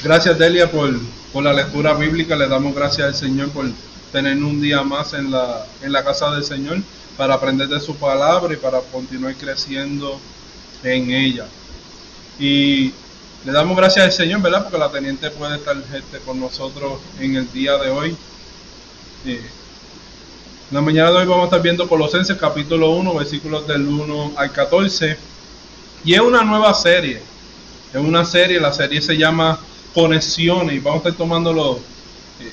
Gracias, Delia, por la lectura bíblica. Le damos gracias al Señor por tener un día más en la casa del Señor para aprender de su palabra y para continuar creciendo en ella. Y le damos gracias al Señor, ¿verdad? Porque la teniente puede estar con nosotros en el día de hoy. En la mañana de hoy vamos a estar viendo Colosenses capítulo 1, versículos del 1 al 14. Y es una nueva serie. La serie se llama Conexiones, y vamos a estar tomando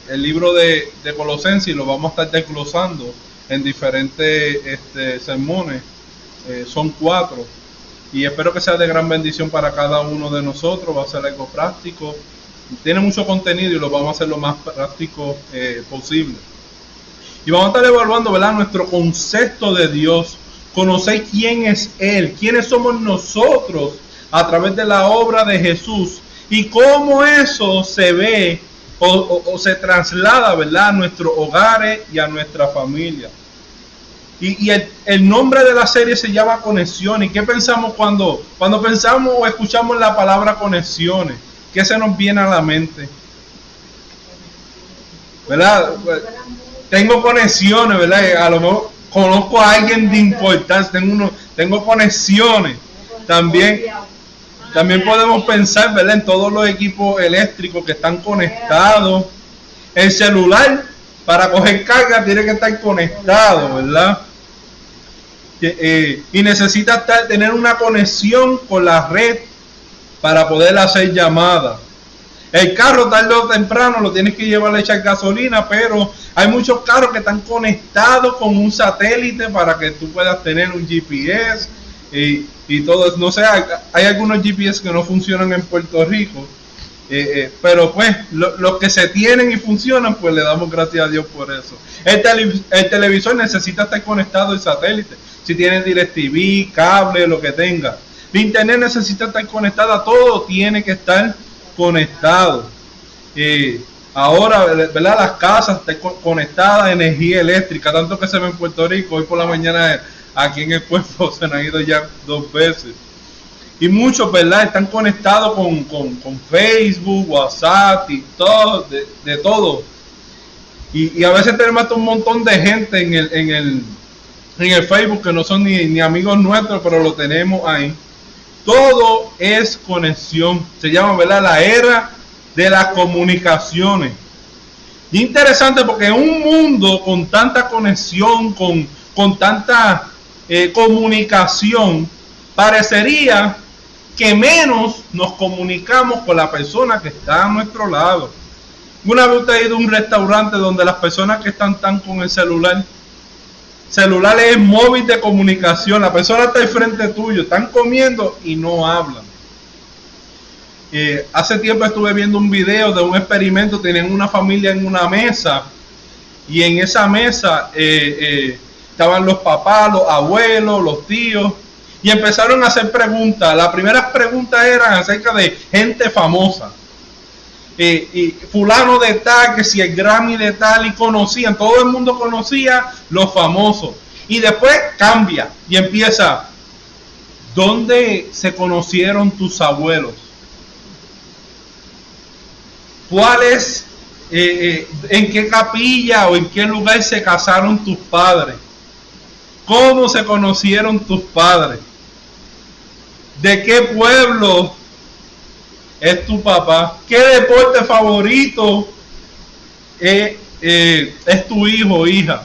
el libro de Colosenses y lo vamos a estar desglosando en diferentes sermones. Son 4 y espero que sea de gran bendición para cada uno de nosotros. Va a ser algo práctico, tiene mucho contenido y lo vamos a hacer lo más práctico posible. Y vamos a estar evaluando, ¿verdad?, nuestro concepto de Dios, conocer quién es Él, quiénes somos nosotros a través de la obra de Jesús y cómo eso se ve o se traslada, ¿verdad?, a nuestros hogares y a nuestra familia. Y el nombre de la serie se llama Conexiones. ¿Y qué pensamos cuando pensamos o escuchamos la palabra conexiones? ¿Qué se nos viene a la mente? ¿Verdad? Tengo conexiones, ¿verdad? A lo mejor conozco a alguien de importancia, tengo conexiones. También podemos pensar, ¿verdad?, en todos los equipos eléctricos que están conectados. El celular, para coger carga, tiene que estar conectado, ¿verdad? Y necesita tener una conexión con la red para poder hacer llamadas. El carro tarde o temprano lo tienes que llevar a echar gasolina, pero hay muchos carros que están conectados con un satélite para que tú puedas tener un GPS y todo. No sé, hay algunos GPS que no funcionan en Puerto Rico, pero pues los que se tienen y funcionan, pues le damos gracias a Dios por eso. El televisor necesita estar conectado al satélite, si tiene DirecTV, cable, lo que tenga. El internet necesita estar conectada, todo tiene que estar conectado. Ahora, ¿verdad?, las casas están conectadas a energía eléctrica, tanto que se ve en Puerto Rico. Hoy por la mañana aquí en el pueblo se han ido ya 2 veces. Y muchos, ¿verdad?, están conectados con Facebook, WhatsApp, TikTok, de todo. Y a veces tenemos hasta un montón de gente en el Facebook que no son ni amigos nuestros, pero lo tenemos ahí. Todo es conexión. Se llama, ¿verdad?, la era de las comunicaciones. Y interesante porque en un mundo con tanta conexión, con tanta comunicación, parecería que menos nos comunicamos con la persona que está a nuestro lado. Una vez usted ha ido a un restaurante donde las personas que están con el celular es móvil de comunicación, la persona está al frente tuyo, están comiendo y no hablan. Hace tiempo estuve viendo un video de un experimento. Tenían una familia en una mesa y en esa mesa estaban los papás, los abuelos, los tíos, y empezaron a hacer preguntas. Las primeras preguntas eran acerca de gente famosa, y fulano de tal, que si el Grammy de tal, y conocían, todo el mundo conocía los famosos. Y después cambia y empieza: ¿dónde se conocieron tus abuelos? ¿Cuáles, en qué capilla o en qué lugar se casaron tus padres? ¿Cómo se conocieron tus padres? ¿De qué pueblo es tu papá? ¿Qué deporte favorito es tu hijo o hija?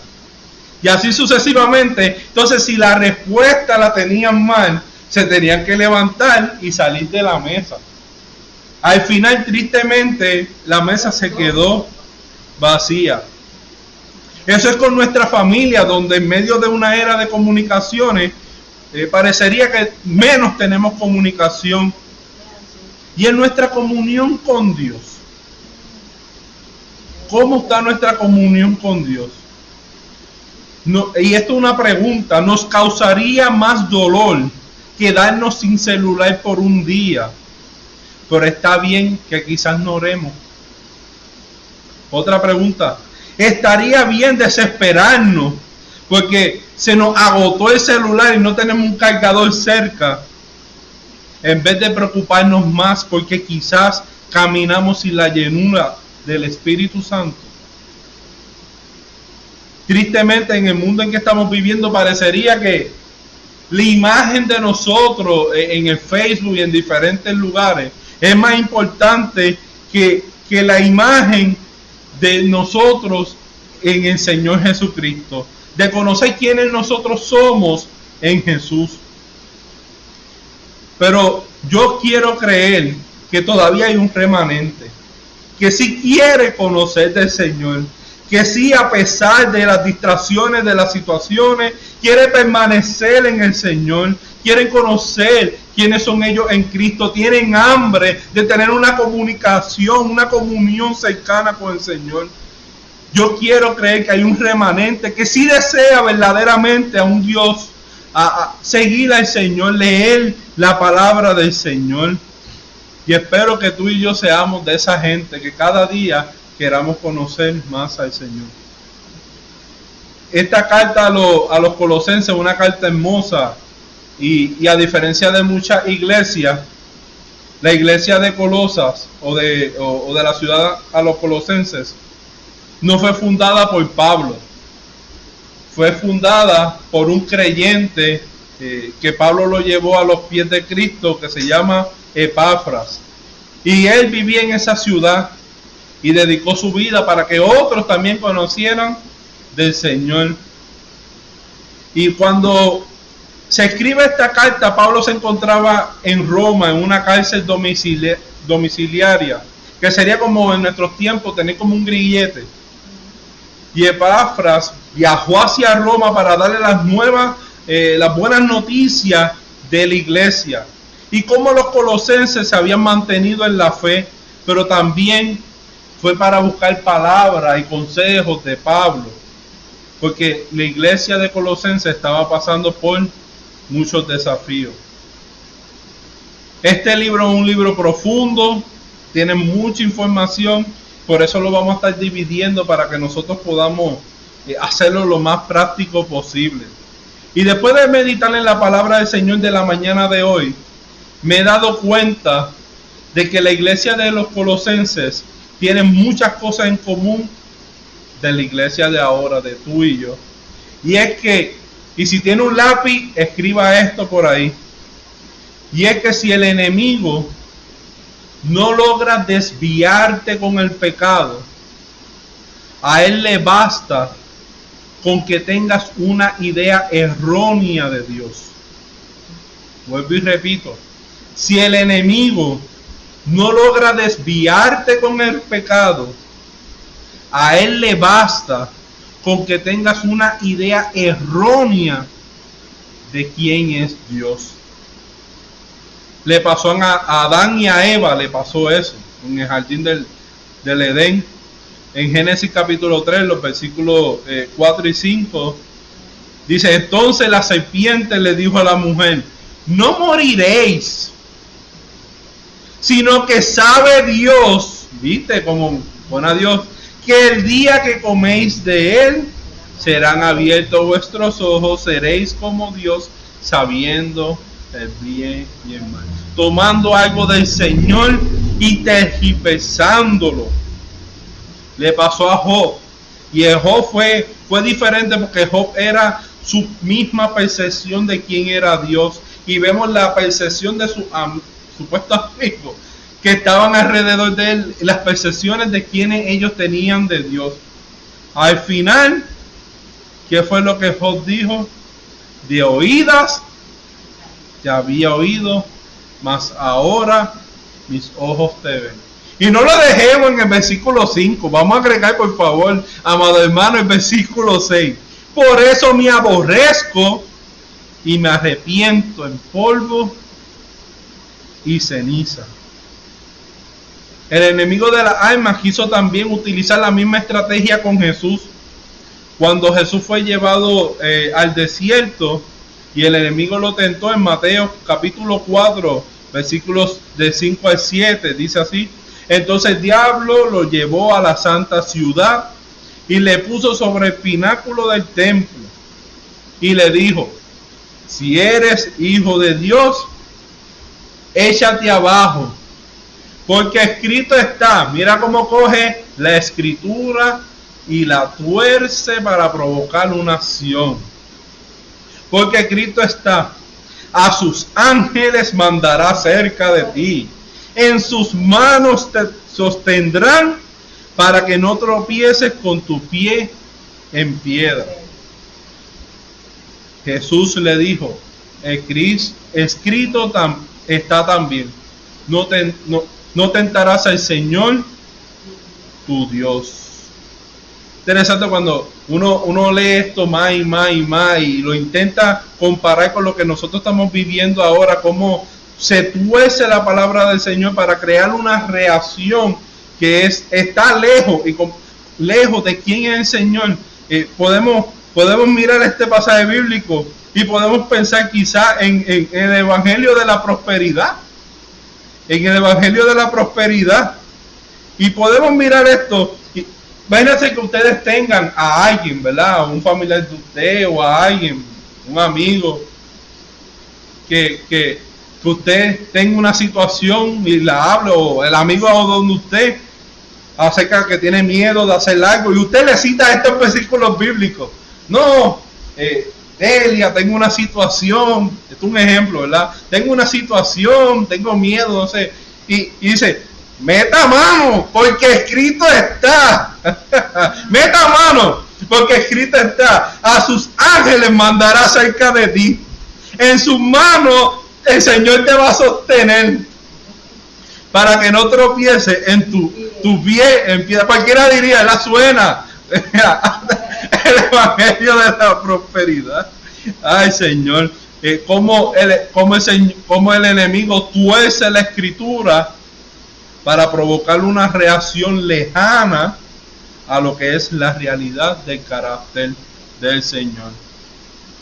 Y así sucesivamente. Entonces, si la respuesta la tenían mal, se tenían que levantar y salir de la mesa. Al final, tristemente, la mesa se quedó vacía. Eso es con nuestra familia, donde en medio de una era de comunicaciones, parecería que menos tenemos comunicación. Y en nuestra comunión con Dios, ¿cómo está nuestra comunión con Dios? No, y esto es una pregunta: ¿nos causaría más dolor quedarnos sin celular por un día? Pero está bien que quizás no oremos. Otra pregunta: ¿estaría bien desesperarnos porque se nos agotó el celular y no tenemos un cargador cerca? en vez de preocuparnos más porque quizás caminamos sin la llenura del Espíritu Santo. Tristemente, en el mundo en que estamos viviendo, parecería que la imagen de nosotros en el Facebook y en diferentes lugares es más importante que la imagen de nosotros en el Señor Jesucristo, de conocer quiénes nosotros somos en Jesús. Pero yo quiero creer que todavía hay un remanente que sí quiere conocer del Señor, que sí, a pesar de las distracciones, de las situaciones, quiere permanecer en el Señor, quieren conocer quiénes son ellos en Cristo, tienen hambre de tener una comunicación, una comunión cercana con el Señor. Yo quiero creer que hay un remanente que sí desea verdaderamente a un Dios, a seguir al Señor, leer la palabra del Señor. Y espero que tú y yo seamos de esa gente que cada día queramos conocer más al Señor. Esta carta a los Colosenses es una carta hermosa y a diferencia de muchas iglesias, la iglesia de Colosas o de la ciudad a los Colosenses no fue fundada por Pablo, fue fundada por un creyente que Pablo lo llevó a los pies de Cristo, que se llama Epafras, y él vivía en esa ciudad y dedicó su vida para que otros también conocieran del Señor. Y cuando se escribe esta carta, Pablo se encontraba en Roma, en una cárcel domiciliaria, que sería como en nuestros tiempos tener como un grillete. Y Epafras viajó hacia Roma para darle las buenas noticias de la iglesia y cómo los colosenses se habían mantenido en la fe, pero también fue para buscar palabras y consejos de Pablo, porque la iglesia de Colosenses estaba pasando por muchos desafíos. Este libro es un libro profundo, tiene mucha información, por eso lo vamos a estar dividiendo para que nosotros podamos hacerlo lo más práctico posible. Y después de meditar en la palabra del Señor de la mañana de hoy, me he dado cuenta de que la iglesia de los Colosenses tiene muchas cosas en común de la iglesia de ahora, de tú y yo. Y es que, y si tiene un lápiz, escriba esto por ahí. Y es que si el enemigo no logra desviarte con el pecado, a él le basta con que tengas una idea errónea de Dios. Vuelvo y repito, si el enemigo no logra desviarte con el pecado, a él le basta con que tengas una idea errónea de quién es Dios. Le pasó a Adán y a Eva, le pasó eso en el jardín del Edén. En Génesis capítulo 3, los versículos 4 y 5, dice: entonces la serpiente le dijo a la mujer: no moriréis, sino que sabe Dios, viste como buena Dios, que el día que coméis de él, serán abiertos vuestros ojos, seréis como Dios, sabiendo el bien y el mal. Tomando algo del Señor y tergiversándolo. Le pasó a Job. Y el Job fue diferente, porque Job era su misma percepción de quién era Dios. Y vemos la percepción de sus supuestos amigos que estaban alrededor de él, las percepciones de quienes ellos tenían de Dios. Al final, ¿qué fue lo que Job dijo? De oídas te había oído, mas ahora mis ojos te ven. Y no lo dejemos en el versículo 5. Vamos a agregar, por favor, amado hermano, el versículo 6. Por eso me aborrezco y me arrepiento en polvo y ceniza. El enemigo de las almas quiso también utilizar la misma estrategia con Jesús. Cuando Jesús fue llevado al desierto y el enemigo lo tentó, en Mateo capítulo 4, versículos de 5 al 7, dice así: entonces el diablo lo llevó a la santa ciudad y le puso sobre el pináculo del templo y le dijo: si eres hijo de Dios, échate abajo, porque escrito está. Mira cómo coge la escritura y la tuerce para provocar una acción. Porque escrito está: a sus ángeles mandará cerca de ti, en sus manos te sostendrán para que no tropieces con tu pie en piedra. Jesús le dijo: escrito está también, no tentarás al Señor tu Dios. Interesante cuando uno lee esto más y más y más y lo intenta comparar con lo que nosotros estamos viviendo ahora, cómo se tuerce la palabra del Señor para crear una reacción que está lejos de quién es el Señor. Podemos mirar este pasaje bíblico y podemos pensar quizá en el Evangelio de la prosperidad. En el Evangelio de la prosperidad. Y podemos mirar esto. Imagínense que ustedes tengan a alguien, ¿verdad? Un familiar de usted o a alguien, un amigo, que usted tenga una situación y la hable, o el amigo donde usted acerca que tiene miedo de hacer algo y usted le cita estos versículos bíblicos. No, Delia, tengo una situación, esto es un ejemplo, ¿verdad? Tengo una situación, tengo miedo, no sé, y dice: meta mano, porque escrito está. Meta mano, porque escrito está: a sus ángeles mandará cerca de ti, en sus manos el Señor te va a sostener para que no tropiece en tu pie en piedra. Cualquiera diría: la suena. El Evangelio de la prosperidad. Ay, Señor, como el enemigo tuerce la escritura para provocar una reacción lejana a lo que es la realidad del carácter del Señor.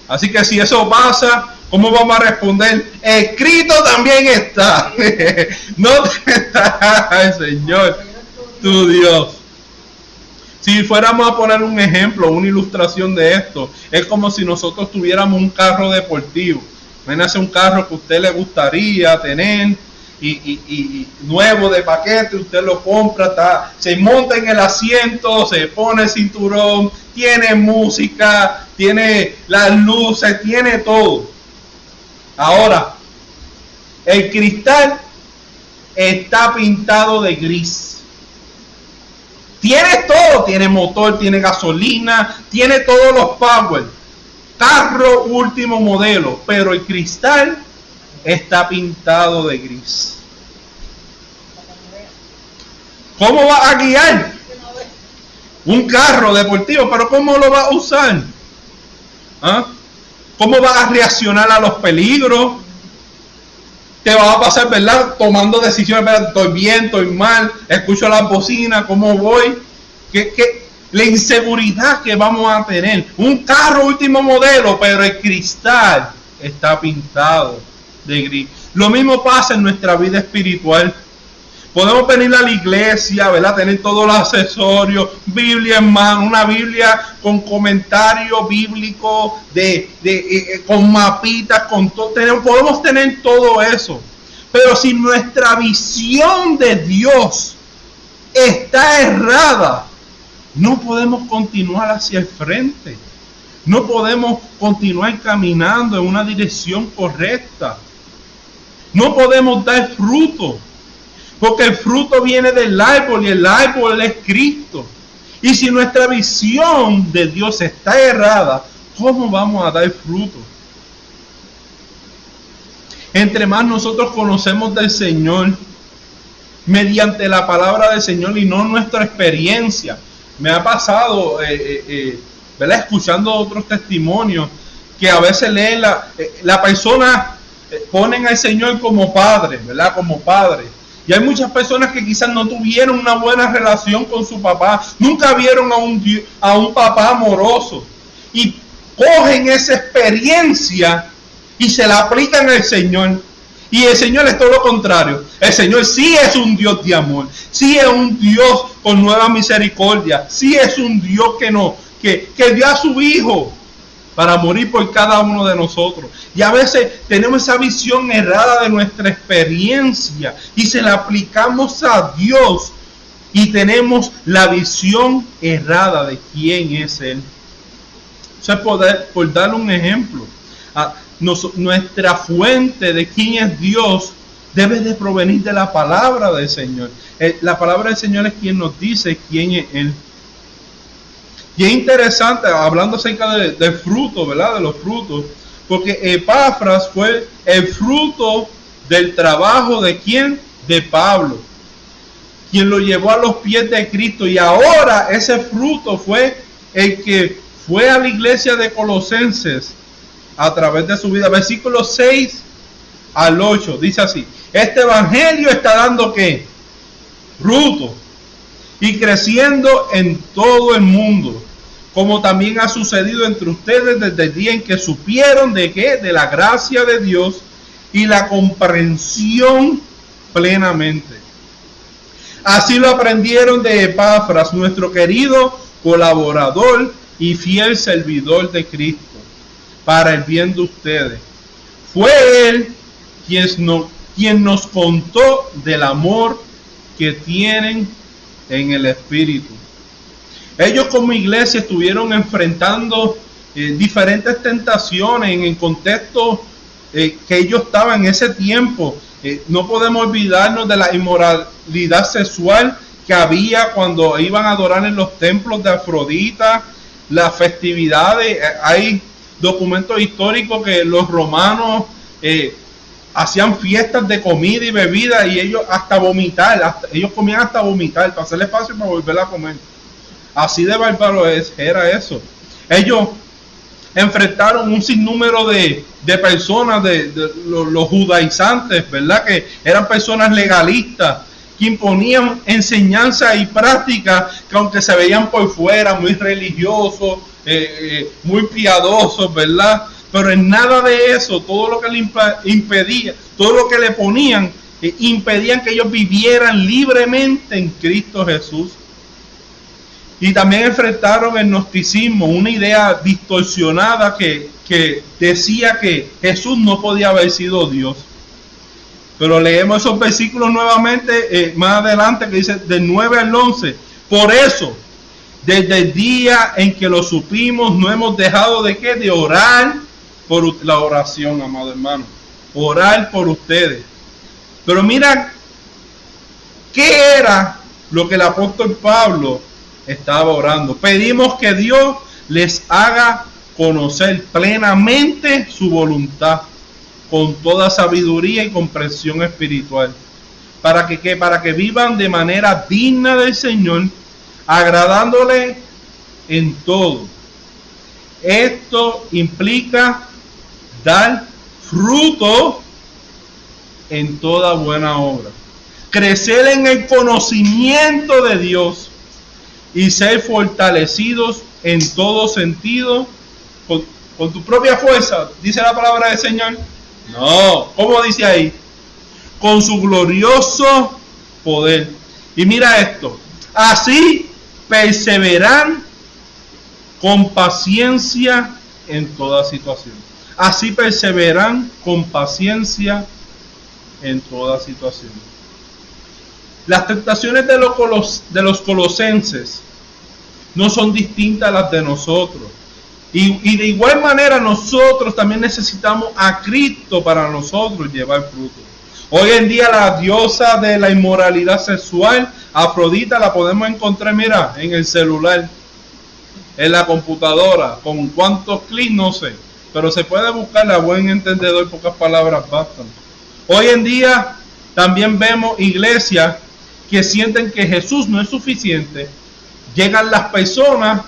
Así que si eso pasa, ¿cómo vamos a responder? Escrito también está. No te está, Señor, tu Dios. Si fuéramos a poner un ejemplo, una ilustración de esto, es como si nosotros tuviéramos un carro deportivo. Imagínese un carro que a usted le gustaría tener y nuevo de paquete, usted lo compra, se monta en el asiento, se pone el cinturón, tiene música, tiene las luces, tiene todo. Ahora, el cristal está pintado de gris. Tiene todo, tiene motor, tiene gasolina, tiene todos los power. Carro último modelo, pero el cristal está pintado de gris. ¿Cómo va a guiar un carro deportivo? Pero ¿cómo lo va a usar? ¿Ah? ¿Cómo va a reaccionar a los peligros? ¿Qué va a pasar, verdad? Tomando decisiones, ¿verdad? Estoy bien, estoy mal, escucho las bocinas, ¿cómo voy? La inseguridad que vamos a tener. Un carro último modelo, pero el cristal está pintado de gris. Lo mismo pasa en nuestra vida espiritual. Podemos venir a la iglesia, ¿verdad? Tener todos los accesorios, Biblia en mano, una Biblia con comentario bíblico, con mapitas, con todo. Podemos tener todo eso. Pero si nuestra visión de Dios está errada, no podemos continuar hacia el frente. No podemos continuar caminando en una dirección correcta. No podemos dar fruto. Porque el fruto viene del árbol y el árbol es Cristo. Y si nuestra visión de Dios está errada, ¿cómo vamos a dar fruto? Entre más nosotros conocemos del Señor, mediante la palabra del Señor y no nuestra experiencia. Me ha pasado, ¿verdad? Escuchando otros testimonios, que a veces leen la persona, ponen al Señor como Padre, ¿verdad? Como Padre. Y hay muchas personas que quizás no tuvieron una buena relación con su papá, nunca vieron a un papá amoroso. Y cogen esa experiencia y se la aplican al Señor. Y el Señor es todo lo contrario. El Señor sí es un Dios de amor, sí es un Dios con nueva misericordia, sí es un Dios que dio a su Hijo para morir por cada uno de nosotros. Y a veces tenemos esa visión errada de nuestra experiencia y se la aplicamos a Dios y tenemos la visión errada de quién es Él. O sea, por darle un ejemplo, nuestra fuente de quién es Dios debe de provenir de la palabra del Señor. La palabra del Señor es quien nos dice quién es Él. Y es interesante, hablando acerca del fruto, ¿verdad? De los frutos, porque Epafras fue el fruto del trabajo de ¿quién? De Pablo, quien lo llevó a los pies de Cristo. Y ahora ese fruto fue el que fue a la iglesia de Colosenses a través de su vida. Versículos 6 al 8, dice así: este evangelio está dando ¿qué? Fruto y creciendo en todo el mundo, como también ha sucedido entre ustedes desde el día en que supieron de qué, de la gracia de Dios y la comprensión plenamente. Así lo aprendieron de Epafras, nuestro querido colaborador y fiel servidor de Cristo, para el bien de ustedes. Fue Él quien nos contó del amor que tienen en el Espíritu. Ellos como iglesia estuvieron enfrentando diferentes tentaciones en el contexto que ellos estaban en ese tiempo. No podemos olvidarnos de la inmoralidad sexual que había cuando iban a adorar en los templos de Afrodita, las festividades. Hay documentos históricos que los romanos hacían fiestas de comida y bebida y ellos hasta vomitar, ellos comían hasta vomitar para hacer espacio para volver a comer. Así de bárbaro era eso. Ellos enfrentaron un sinnúmero de personas, de los judaizantes, ¿verdad? Que eran personas legalistas, que imponían enseñanza y práctica que aunque se veían por fuera muy religiosos, muy piadosos, ¿verdad? Pero en nada de eso, todo lo que le impedía, todo lo que le ponían, impedían que ellos vivieran libremente en Cristo Jesús. Y también enfrentaron el gnosticismo, una idea distorsionada que decía que Jesús no podía haber sido Dios. Pero leemos esos versículos nuevamente más adelante, que dice del 9 al 11. Por eso, desde el día en que lo supimos, no hemos dejado de ¿qué? De orar por la oración, amado hermano. Orar por ustedes. Pero mira, ¿qué era lo que el apóstol Pablo estaba orando? Pedimos que Dios les haga conocer plenamente su voluntad, con toda sabiduría y comprensión espiritual, para que vivan de manera digna del Señor, agradándole en todo. Esto implica dar fruto en toda buena obra, crecer en el conocimiento de Dios y ser fortalecidos en todo sentido con tu propia fuerza, dice la palabra del Señor. No, ¿cómo dice ahí? Con su glorioso poder. Y mira esto: así perseveran con paciencia en toda situación. Así perseveran con paciencia en toda situación. Las tentaciones de los colosenses no son distintas a las de nosotros. Y de igual manera nosotros también necesitamos a Cristo para nosotros llevar fruto. Hoy en día la diosa de la inmoralidad sexual, Afrodita, la podemos encontrar, mira, en el celular, en la computadora. Con cuántos clics no sé, pero se puede buscar, a buen entendedor, pocas palabras bastan. Hoy en día también vemos iglesias que sienten que Jesús no es suficiente. Llegan las personas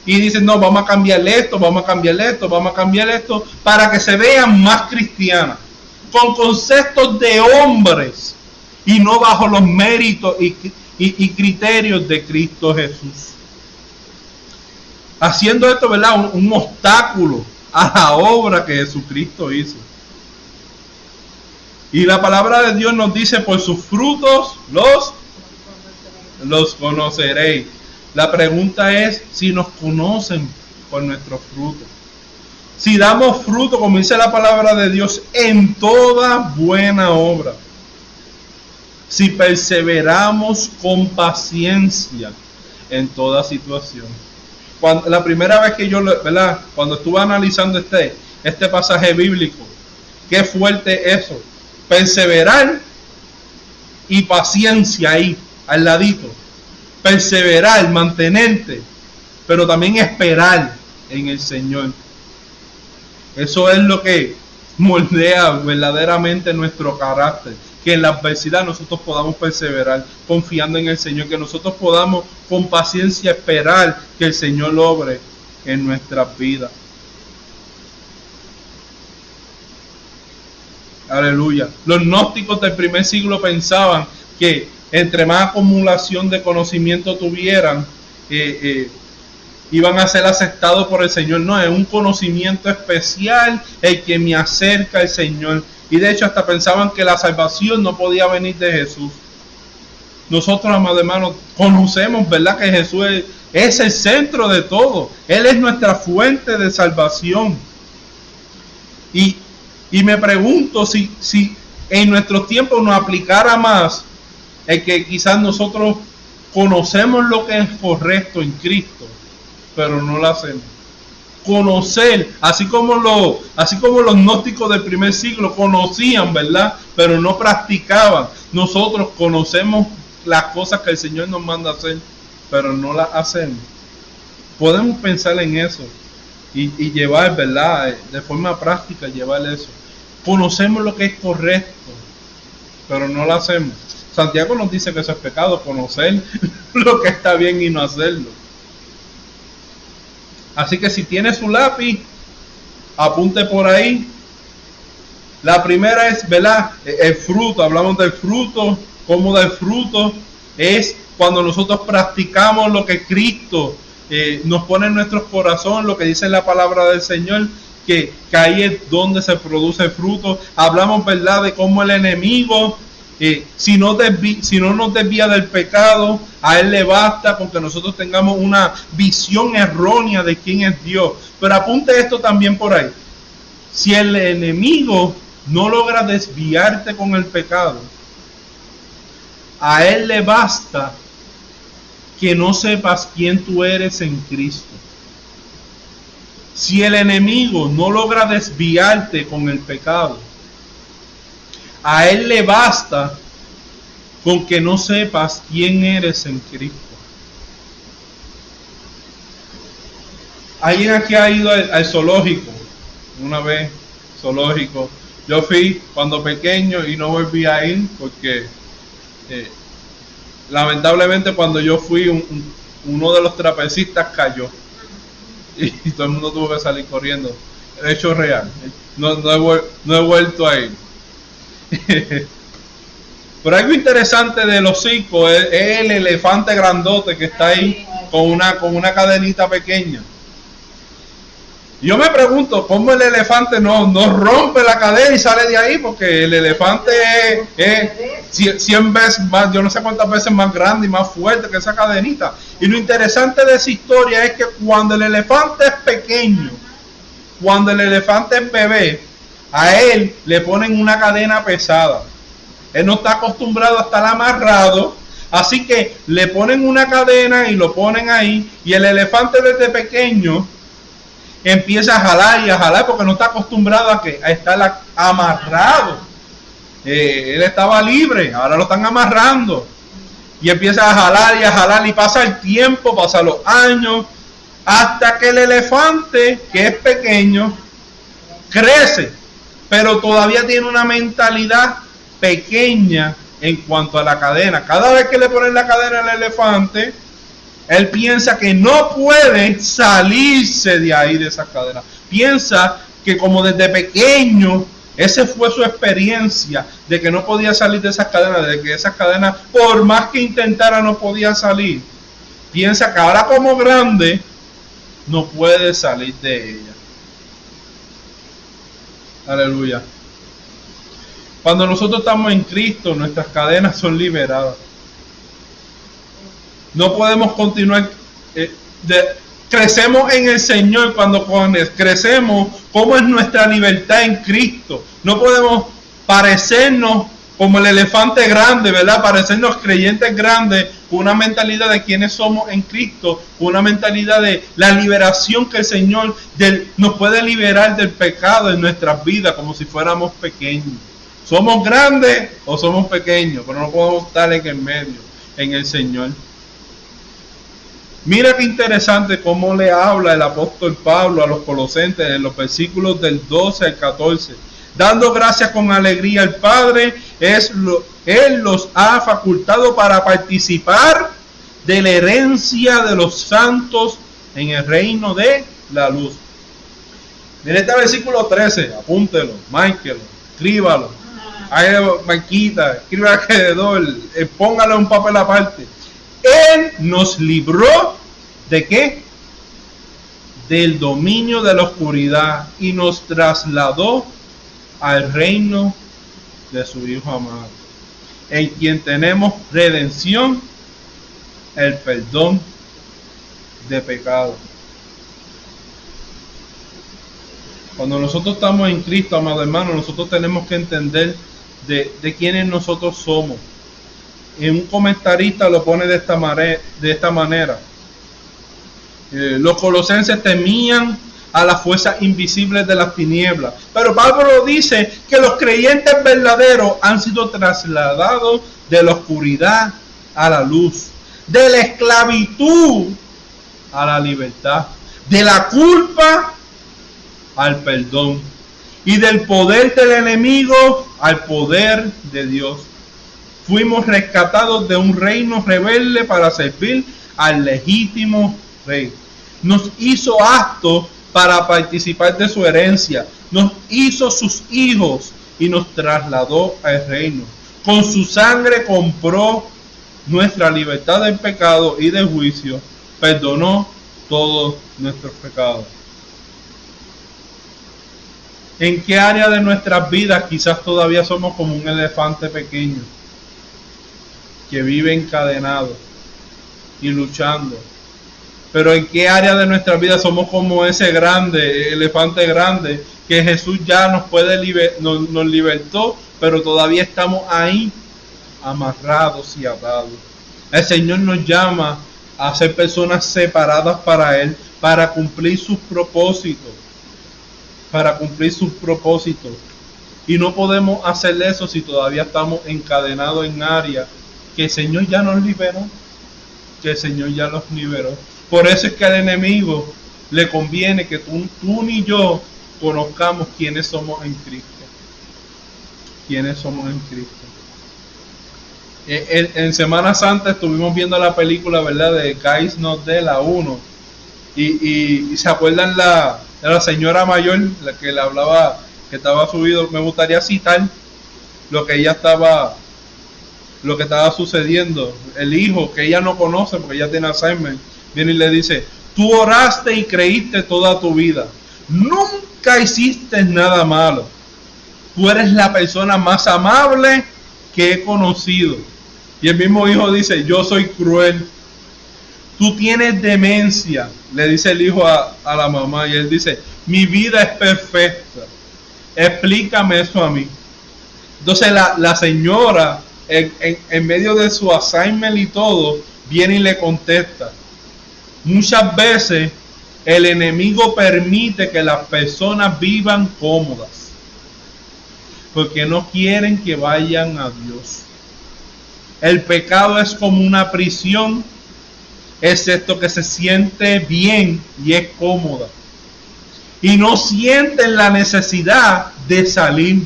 y dicen, no, vamos a cambiarle esto, vamos a cambiarle esto, vamos a cambiarle esto, para que se vean más cristianas, con conceptos de hombres y no bajo los méritos y criterios de Cristo Jesús. Haciendo esto, ¿verdad? Un obstáculo a la obra que Jesucristo hizo. Y la palabra de Dios nos dice, por sus frutos los conoceréis. La pregunta es si nos conocen por nuestros frutos. si damos fruto, como dice la palabra de Dios, en toda buena obra, si perseveramos con paciencia en toda situación. La primera vez que yo, ¿verdad?, cuando estuve analizando este pasaje bíblico, qué fuerte eso, perseverar y paciencia ahí, al ladito, perseverar, mantenerte, pero también esperar en el Señor. Eso es lo que moldea verdaderamente nuestro carácter, que en la adversidad nosotros podamos perseverar confiando en el Señor, que nosotros podamos con paciencia esperar que el Señor logre en nuestras vidas. Aleluya. Los gnósticos del primer siglo pensaban que entre más acumulación de conocimiento tuvieran, iban a ser aceptados por el Señor. No, es un conocimiento especial el que me acerca al Señor. Y de hecho hasta pensaban que la salvación no podía venir de Jesús. Nosotros, amados hermanos, conocemos, ¿verdad?, que Jesús es el centro de todo. Él es nuestra fuente de salvación. Y me pregunto si en nuestros tiempos nos aplicara más el que quizás nosotros conocemos lo que es correcto en Cristo, pero no lo hacemos. Conocer, así como los gnósticos del primer siglo conocían, ¿verdad?, pero no practicaban. Nosotros conocemos las cosas que el Señor nos manda hacer, pero no las hacemos. Podemos pensar en eso y llevar, ¿verdad?, de forma práctica, llevar eso. Conocemos lo que es correcto, pero no lo hacemos. Santiago nos dice que eso es pecado, conocer lo que está bien y no hacerlo. Así que si tiene su lápiz, apunte por ahí. La primera es, ¿verdad?, el fruto. Hablamos del fruto. ¿Cómo dar fruto? Es cuando nosotros practicamos lo que Cristo nos pone en nuestros corazones, lo que dice la palabra del Señor, que ahí es donde se produce el fruto. Hablamos, ¿verdad?, de cómo el enemigo, si no nos desvía del pecado, a él le basta con que nosotros tengamos una visión errónea de quién es Dios. Pero apunte esto también por ahí. Si el enemigo no logra desviarte con el pecado, a él le basta que no sepas quién tú eres en Cristo. Si el enemigo no logra desviarte con el pecado, a él le basta con que no sepas quién eres en Cristo. ¿Alguien aquí ha ido al zoológico? Una vez, zoológico. Yo fui cuando pequeño y no volví a ir porque lamentablemente cuando yo fui uno de los trapecistas cayó y todo el mundo tuvo que salir corriendo. Hecho real. No he vuelto a ir. Pero algo interesante de los circos es el elefante grandote que está ahí con una cadenita pequeña. Yo me pregunto cómo el elefante no rompe la cadena y sale de ahí, porque el elefante es 100 veces más, yo no sé cuántas veces más grande y más fuerte que esa cadenita. Y lo interesante de esa historia es que cuando el elefante es pequeño, cuando el elefante es bebé, a él le ponen una cadena pesada. Él no está acostumbrado a estar amarrado, así que le ponen una cadena y lo ponen ahí, y el elefante desde pequeño empieza a jalar porque no está acostumbrado a estar amarrado. Él estaba libre, ahora lo están amarrando. Y empieza a jalar y pasa el tiempo, pasan los años, hasta que el elefante, que es pequeño, crece, pero todavía tiene una mentalidad pequeña en cuanto a la cadena. Cada vez que le ponen la cadena al elefante, él piensa que no puede salirse de ahí, de esa cadena. Piensa que como desde pequeño, esa fue su experiencia, de que no podía salir de esas cadenas, de que esas cadenas, por más que intentara, no podía salir. Piensa que ahora como grande, no puede salir de ella. Aleluya. Cuando nosotros estamos en Cristo, nuestras cadenas son liberadas. No podemos continuar crecemos en el Señor, cuando crecemos, ¿cómo es nuestra libertad en Cristo? No podemos parecernos como el elefante grande, ¿verdad? Parecernos creyentes grandes, con una mentalidad de quiénes somos en Cristo, con una mentalidad de la liberación que el Señor nos puede liberar del pecado en nuestras vidas, como si fuéramos pequeños. ¿Somos grandes o somos pequeños? Pero no podemos estar en el medio, en el Señor. Mira qué interesante cómo le habla el apóstol Pablo a los colosenses en los versículos del 12 al 14. Dando gracias con alegría al Padre, Él los ha facultado para participar de la herencia de los santos en el reino de la luz. Mira este versículo 13, apúntelo, márquelo, escríbalo. Ahí marquita, escriba alrededor, póngale un papel aparte. Él nos libró ¿de qué? Del dominio de la oscuridad y nos trasladó al reino de su Hijo amado, en quien tenemos redención, el perdón de pecado. Cuando nosotros estamos en Cristo, amado hermano, nosotros tenemos que entender de quiénes nosotros somos. Y un comentarista lo pone de esta manera. Los colosenses temían a las fuerzas invisibles de las tinieblas, pero Pablo dice que los creyentes verdaderos han sido trasladados de la oscuridad a la luz, de la esclavitud a la libertad, de la culpa al perdón y del poder del enemigo al poder de Dios. Fuimos rescatados de un reino rebelde para servir al legítimo rey. Nos hizo aptos para participar de su herencia. Nos hizo sus hijos y nos trasladó al reino. Con su sangre compró nuestra libertad del pecado y del juicio. Perdonó todos nuestros pecados. ¿En qué área de nuestras vidas quizás todavía somos como un elefante pequeño que vive encadenado y luchando? Pero ¿en qué área de nuestra vida somos como ese grande, elefante grande, que Jesús ya nos libertó, pero todavía estamos ahí amarrados y atados? El Señor nos llama a ser personas separadas para Él, para cumplir sus propósitos. Y no podemos hacer eso si todavía estamos encadenados en áreas que el Señor ya nos liberó. Por eso es que al enemigo le conviene que tú ni yo conozcamos quiénes somos en Cristo. En Semana Santa estuvimos viendo la película, ¿verdad? De Guys Not Dead, la 1. Y se acuerdan de la señora mayor, la que le hablaba, que estaba subido. Me gustaría citar lo que estaba sucediendo. El hijo que ella no conoce porque ella tiene Alzheimer, viene y le dice: tú oraste y creíste toda tu vida, nunca hiciste nada malo, tú eres la persona más amable que he conocido. Y el mismo hijo dice: yo soy cruel, tú tienes demencia, le dice el hijo a la mamá, y él dice: mi vida es perfecta, explícame eso a mí. Entonces la señora, en medio de su Alzheimer y todo, viene y le contesta: muchas veces el enemigo permite que las personas vivan cómodas porque no quieren que vayan a Dios. El pecado es como una prisión, excepto que se siente bien y es cómoda, y no sienten la necesidad de salir.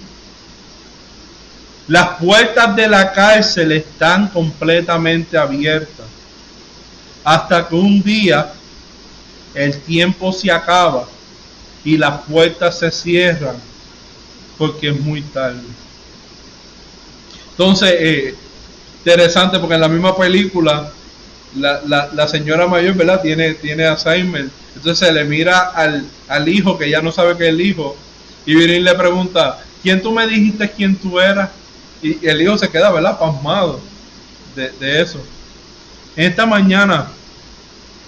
Las puertas de la cárcel están completamente abiertas hasta que un día el tiempo se acaba y las puertas se cierran porque es muy tarde. Entonces, interesante, porque en la misma película la señora mayor, ¿verdad? Tiene Alzheimer. Entonces se le mira al hijo, que ya no sabe que es el hijo, y viene y le pregunta: ¿quién tú me dijiste quién tú eras? Y el hijo se queda, ¿verdad?, pasmado de eso. En esta mañana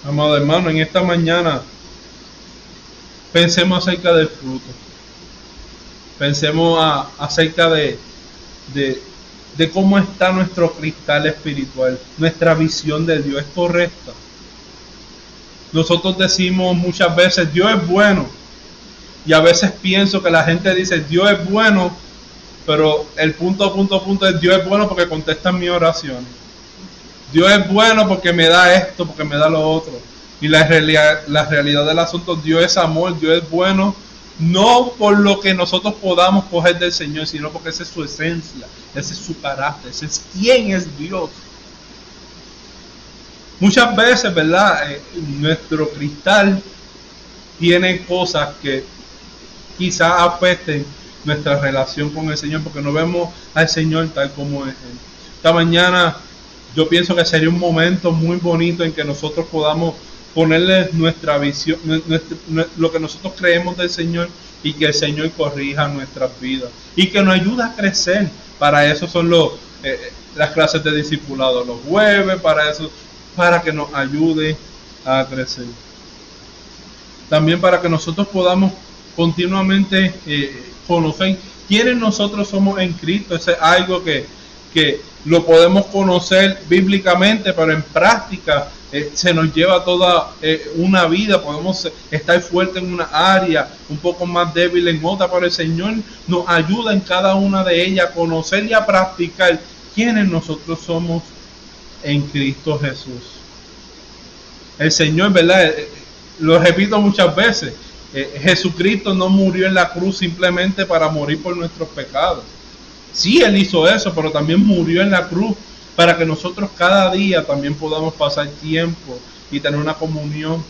Amado hermano, en esta mañana pensemos acerca del fruto. Pensemos acerca de cómo está nuestro cristal espiritual. Nuestra visión de Dios es correcta. Nosotros decimos muchas veces, Dios es bueno. Y a veces pienso que la gente dice, Dios es bueno, pero el punto es, Dios es bueno porque contesta mis oraciones. Dios es bueno porque me da esto, porque me da lo otro. Y la realidad del asunto, Dios es amor, Dios es bueno, no por lo que nosotros podamos coger del Señor, sino porque esa es su esencia, ese es su carácter, ese es quién es Dios. Muchas veces, ¿verdad? Nuestro cristal tiene cosas que quizás afecten nuestra relación con el Señor, porque no vemos al Señor tal como es Él. Esta mañana yo pienso que sería un momento muy bonito en que nosotros podamos ponerle nuestra visión, lo que nosotros creemos del Señor, y que el Señor corrija nuestras vidas y que nos ayude a crecer. Para eso son las clases de discipulado los jueves, para que nos ayude a crecer. También para que nosotros podamos continuamente conocer quiénes nosotros somos en Cristo. Eso es algo que lo podemos conocer bíblicamente, pero en práctica se nos lleva toda una vida. Podemos estar fuerte en una área, un poco más débil en otra, pero el Señor nos ayuda en cada una de ellas a conocer y a practicar quiénes nosotros somos en Cristo Jesús. El Señor, ¿verdad? Lo repito muchas veces, Jesucristo no murió en la cruz simplemente para morir por nuestros pecados. Sí, Él hizo eso, pero también murió en la cruz para que nosotros cada día también podamos pasar tiempo y tener una comunión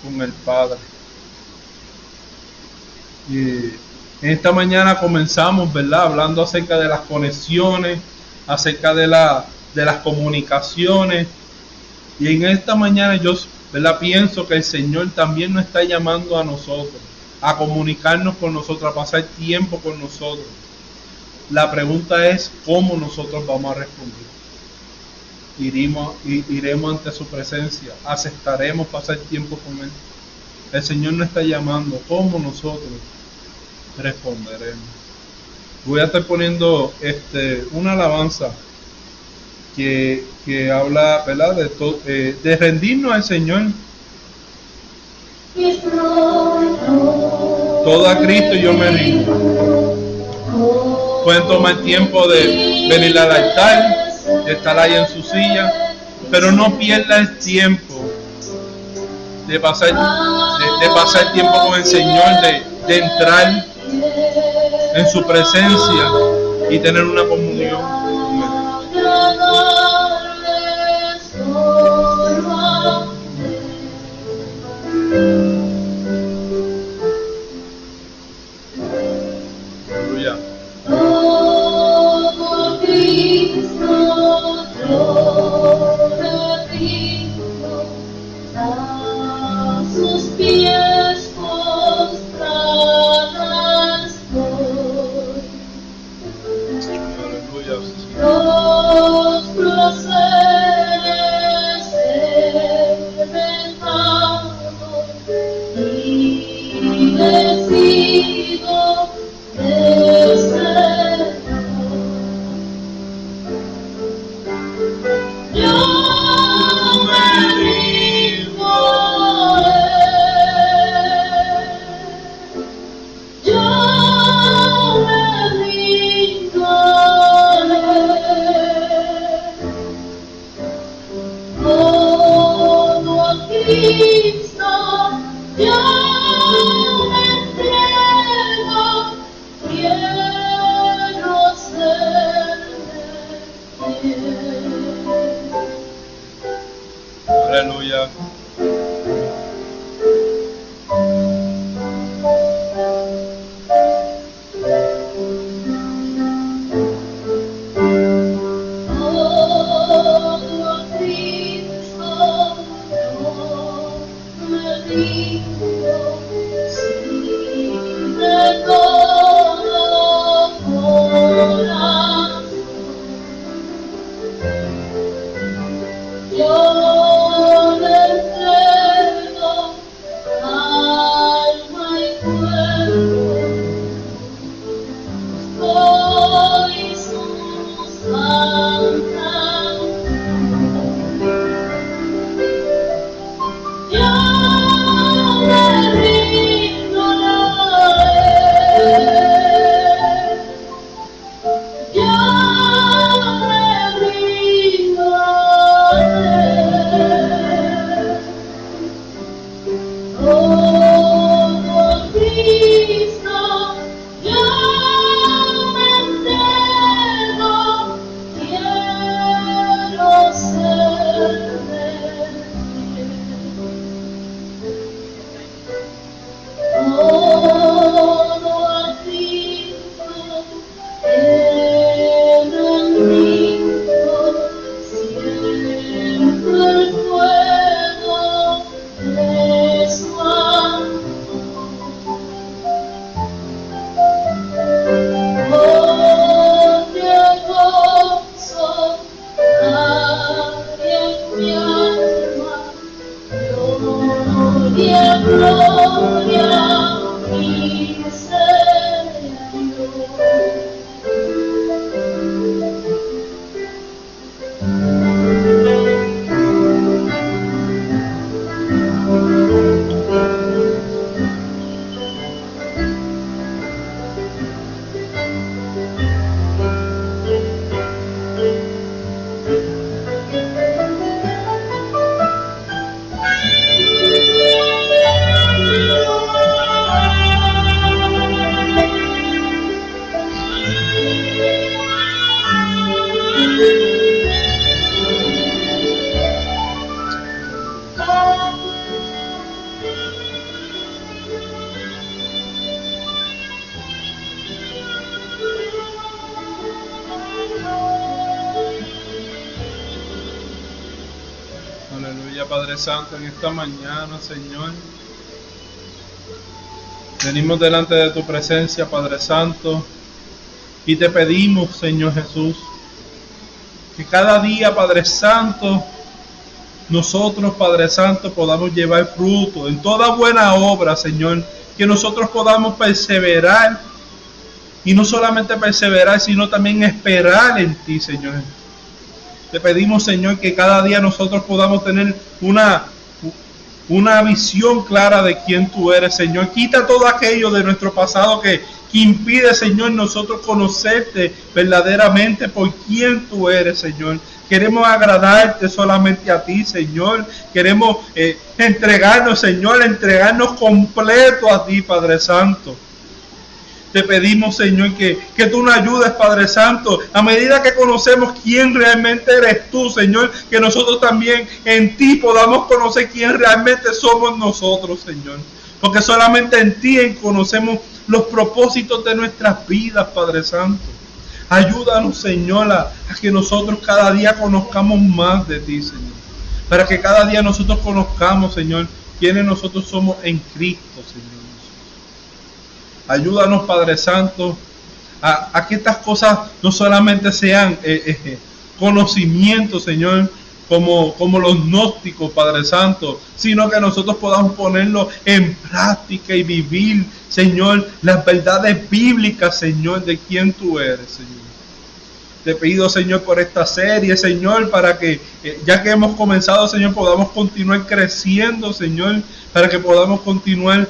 con el Padre. Y en esta mañana comenzamos, ¿verdad? Hablando acerca de las conexiones, acerca de las comunicaciones. Y en esta mañana yo, ¿verdad?, pienso que el Señor también nos está llamando a nosotros, a comunicarnos con nosotros, a pasar tiempo con nosotros. La pregunta es cómo nosotros vamos a responder. Iremos ante su presencia, aceptaremos pasar tiempo con Él. El Señor nos está llamando, ¿cómo nosotros responderemos? Voy a estar poniendo una alabanza que habla, ¿verdad?, de rendirnos al Señor. Todo a Cristo yo me rindo. Pueden tomar tiempo de venir al altar, de estar ahí en su silla, pero no pierda el tiempo de pasar tiempo con el Señor, de entrar en su presencia y tener una comunión con Él. Aleluya. Aleluya. Yo Aleluya, Padre Santo, en esta mañana, Señor, venimos delante de tu presencia, Padre Santo, y te pedimos, Señor Jesús, que cada día, Padre Santo, nosotros, Padre Santo, podamos llevar fruto en toda buena obra, Señor, que nosotros podamos perseverar, y no solamente perseverar, sino también esperar en ti, Señor. Te pedimos, Señor, que cada día nosotros podamos tener una visión clara de quién tú eres, Señor. Quita todo aquello de nuestro pasado que impide, Señor, nosotros conocerte verdaderamente por quién tú eres, Señor. Queremos agradarte solamente a ti, Señor. Queremos entregarnos, Señor, entregarnos completo a ti, Padre Santo. Te pedimos, Señor, que tú nos ayudes, Padre Santo, a medida que conocemos quién realmente eres tú, Señor, que nosotros también en ti podamos conocer quién realmente somos nosotros, Señor. Porque solamente en ti conocemos los propósitos de nuestras vidas, Padre Santo. Ayúdanos, Señor, a que nosotros cada día conozcamos más de ti, Señor. Para que cada día nosotros conozcamos, Señor, quiénes nosotros somos en Cristo, Señor. Ayúdanos, Padre Santo, a que estas cosas no solamente sean conocimientos, Señor, como los gnósticos, Padre Santo, sino que nosotros podamos ponerlo en práctica y vivir, Señor, las verdades bíblicas, Señor, de quién tú eres, Señor. Te pido, Señor, por esta serie, Señor, para que, ya que hemos comenzado, Señor, podamos continuar creciendo, Señor, para que podamos continuar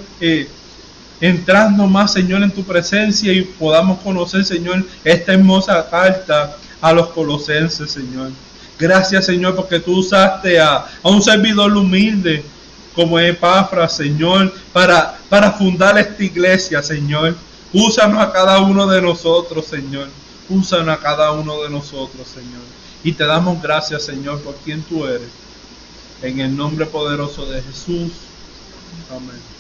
entrando más, Señor, en tu presencia y podamos conocer, Señor, esta hermosa carta a los colosenses, Señor. Gracias, Señor, porque tú usaste a un servidor humilde como Epafras, Señor, para fundar esta iglesia, Señor. Úsanos a cada uno de nosotros, Señor. Úsanos a cada uno de nosotros, Señor. Y te damos gracias, Señor, por quien tú eres. En el nombre poderoso de Jesús. Amén.